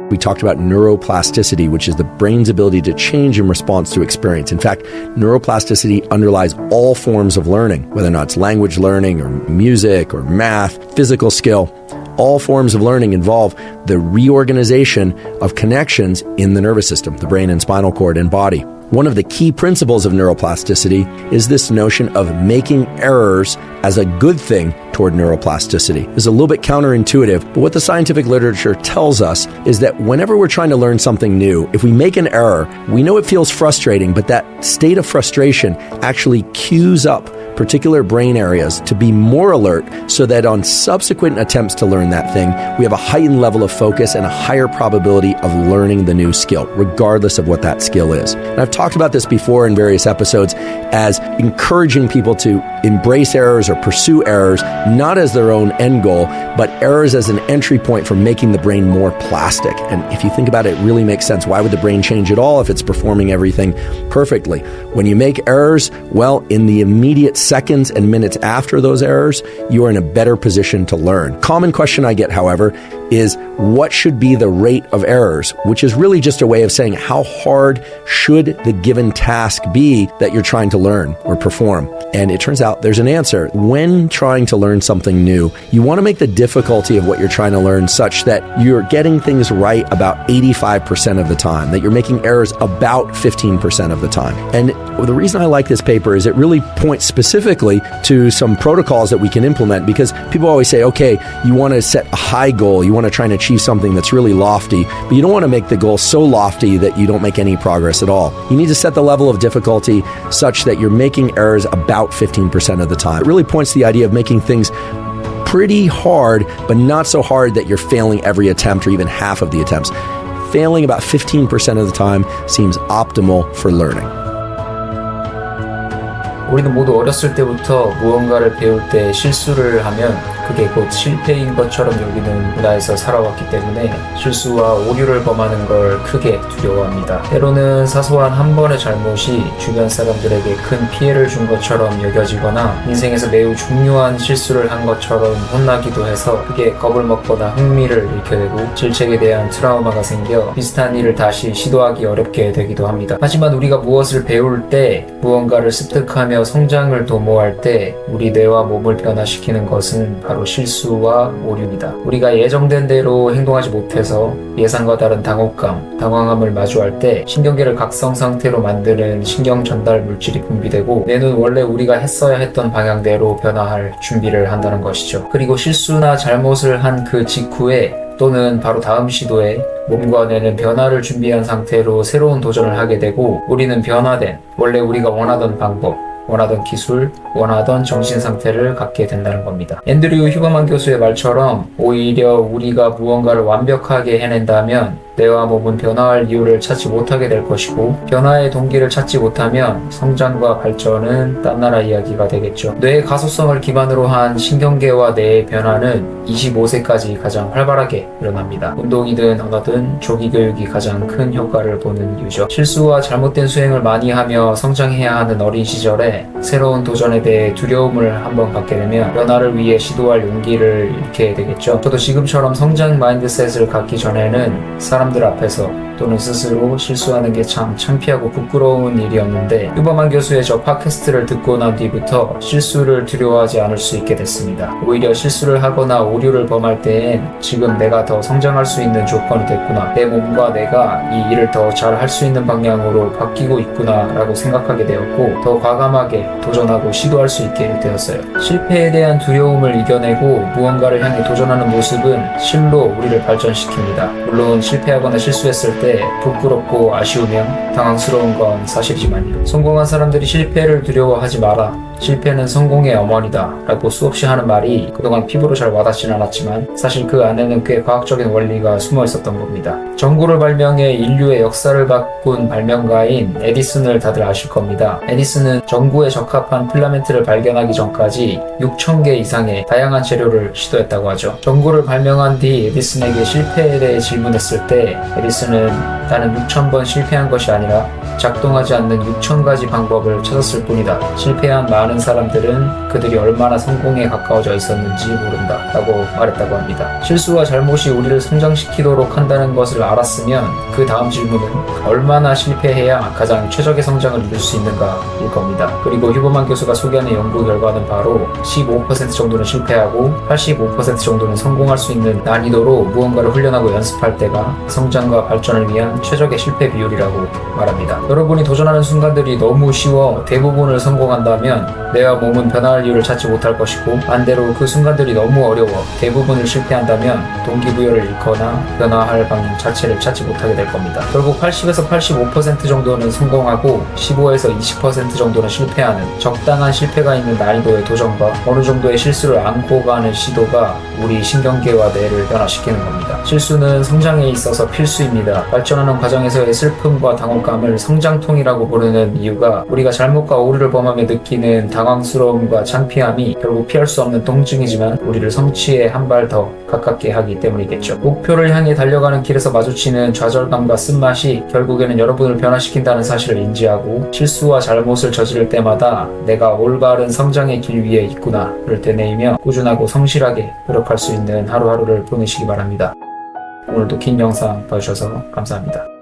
We talked about neuroplasticity, which is the brain's ability to change in response to experience. In fact, neuroplasticity underlies all forms of learning, whether or not it's language learning or music or math, physical skill. All forms of learning involve the reorganization of connections in the nervous system, the brain and spinal cord and body. One of the key principles of neuroplasticity is this notion of making errors as a good thing toward neuroplasticity. It's a little bit counterintuitive, but what the scientific literature tells us is that whenever we're trying to learn something new, if we make an error, we know it feels frustrating, but that state of frustration actually cues up particular brain areas to be more alert so that on subsequent attempts to learn that thing, we have a heightened level of focus and a higher probability of learning the new skill, regardless of what that skill is. And I've talked about this before in various episodes as encouraging people to embrace errors or pursue errors, not as their own end goal, but errors as an entry point for making the brain more plastic. And if you think about it, it really makes sense. Why would the brain change at all if it's performing everything perfectly? When you make errors, well, in the immediate seconds and minutes after those errors, you are in a better position to learn. Common question I get, however, is what should be the rate of errors, which is really just a way of saying how hard should the given task be that you're trying to learn or perform. And it turns out there's an answer. When trying to learn something new, you want to make the difficulty of what you're trying to learn such that you're getting things right about 85% of the time, that you're making errors about 15% of the time. And the reason I like this paper is it really points specifically to some protocols that we can implement, because people always say, okay, you want to set a high goal, you want to try and achieve something that's really lofty, but you don't want to make the goal so lofty that you don't make any progress at all. You need to set the level of difficulty such that you're making errors about 15% of the time. It really points to the idea of making things pretty hard, but not so hard that you're failing every attempt or even half of the attempts. Failing about 15% of the time seems optimal for learning. 우리는 모두 어렸을 때부터 무언가를 배울 때 실수를 하면 그게 곧 실패인 것처럼 여기는 문화에서 살아왔기 때문에 실수와 오류를 범하는 걸 크게 두려워합니다. 때로는 사소한 한 번의 잘못이 주변 사람들에게 큰 피해를 준 것처럼 여겨지거나 인생에서 매우 중요한 실수를 한 것처럼 혼나기도 해서 크게 겁을 먹거나 흥미를 잃게 되고 질책에 대한 트라우마가 생겨 비슷한 일을 다시 시도하기 어렵게 되기도 합니다. 하지만 우리가 무엇을 배울 때, 무언가를 습득하며 성장을 도모할 때 우리 뇌와 몸을 변화시키는 것은 바로 실수와 오류입니다. 우리가 예정된 대로 행동하지 못해서 예상과 다른 당혹감, 당황함을 마주할 때 신경계를 각성 상태로 만드는 신경 전달 물질이 분비되고 뇌는 원래 우리가 했어야 했던 방향대로 변화할 준비를 한다는 것이죠. 그리고 실수나 잘못을 한 그 직후에 또는 바로 다음 시도에 몸과 뇌는 변화를 준비한 상태로 새로운 도전을 하게 되고 우리는 변화된, 원래 우리가 원하던 방법, 원하던 기술, 원하던 정신 상태를 갖게 된다는 겁니다. 앤드류 휴버만 교수의 말처럼 오히려 우리가 무언가를 완벽하게 해낸다면 뇌와 몸은 변화할 이유를 찾지 못하게 될 것이고 변화의 동기를 찾지 못하면 성장과 발전은 딴나라 이야기가 되겠죠. 뇌의 가소성을 기반으로 한 신경계와 뇌의 변화는 25세까지 가장 활발하게 일어납니다. 운동이든 언어든 조기 교육이 가장 큰 효과를 보는 이유죠. 실수와 잘못된 수행을 많이 하며 성장해야 하는 어린 시절에 새로운 도전에 대해 두려움을 한번 갖게 되면 변화를 위해 시도할 용기를 잃게 되겠죠. 저도 지금처럼 성장 마인드셋을 갖기 전에는 사람들 앞에서 또는 스스로 실수하는 게 참 창피하고 부끄러운 일이었는데 휴버만 교수의 저 팟캐스트를 듣고 난 뒤부터 실수를 두려워하지 않을 수 있게 됐습니다. 오히려 실수를 하거나 오류를 범할 때엔 지금 내가 더 성장할 수 있는 조건이 됐구나, 내 몸과 내가 이 일을 더 잘 할 수 있는 방향으로 바뀌고 있구나 라고 생각하게 되었고 더 과감하게 도전하고 시도할 수 있게 되었어요. 실패에 대한 두려움을 이겨내고 무언가를 향해 도전하는 모습은 실로 우리를 발전시킵니다. 물론 실패하거나 실수했을 때 부끄럽고 아쉬우며 당황스러운 건 사실이지만요. 성공한 사람들이 실패를 두려워하지 마라, 실패는 성공의 어머니다 라고 수없이 하는 말이 그동안 피부로 잘 와닿진 않았지만 사실 그 안에는 꽤 과학적인 원리가 숨어 있었던 겁니다. 전구를 발명해 인류의 역사를 바꾼 발명가인 에디슨을 다들 아실 겁니다. 에디슨은 전구에 적합한 필라멘트를 발견하기 전까지 6,000개 이상의 다양한 재료를 시도했다고 하죠. 전구를 발명한 뒤 에디슨에게 실패에 대해 질문했을 때 에디슨은 나는 6,000번 실패한 것이 아니라 작동하지 않는 6,000가지 방법을 찾았을 뿐이다. 실패한 많은 사람들은 그들이 얼마나 성공에 가까워져 있었는지 모른다 라고 말했다고 합니다. 실수와 잘못이 우리를 성장시키도록 한다는 것을 알았으면 그 다음 질문은 얼마나 실패해야 가장 최적의 성장을 이룰 수 있는가 일 겁니다. 그리고 휴버만 교수가 소개하는 연구 결과는 바로 15% 정도는 실패하고 85% 정도는 성공할 수 있는 난이도로 무언가를 훈련하고 연습할 때가 성장과 발전을 위한 최적의 실패 비율이라고 말합니다. 여러분이 도전하는 순간들이 너무 쉬워 대부분을 성공한다면 뇌와 몸은 변화할 이유를 찾지 못할 것이고, 반대로 그 순간들이 너무 어려워 대부분을 실패한다면 동기부여를 잃거나 변화할 방향 자체를 찾지 못하게 될 겁니다. 결국 80에서 85% 정도는 성공하고 15에서 20% 정도는 실패하는 적당한 실패가 있는 난이도의 도전과 어느 정도의 실수를 안고 가는 시도가 우리 신경계와 뇌를 변화시키는 겁니다. 실수는 성장에 있어서 필수입니다. 발전하는 과정에서의 슬픔과 당혹감을 성장통이라고 부르는 이유가 우리가 잘못과 오류를 범하며 느끼는 당황스러움과 창피함이 결국 피할 수 없는 통증이지만 우리를 성취에 한 발 더 가깝게 하기 때문이겠죠. 목표를 향해 달려가는 길에서 마주치는 좌절감과 쓴맛이 결국에는 여러분을 변화시킨다는 사실을 인지하고, 실수와 잘못을 저지를 때마다 내가 올바른 성장의 길 위에 있구나를 되뇌이며 꾸준하고 성실하게 노력할 수 있는 하루하루를 보내시기 바랍니다. 오늘도 긴 영상 봐주셔서 감사합니다.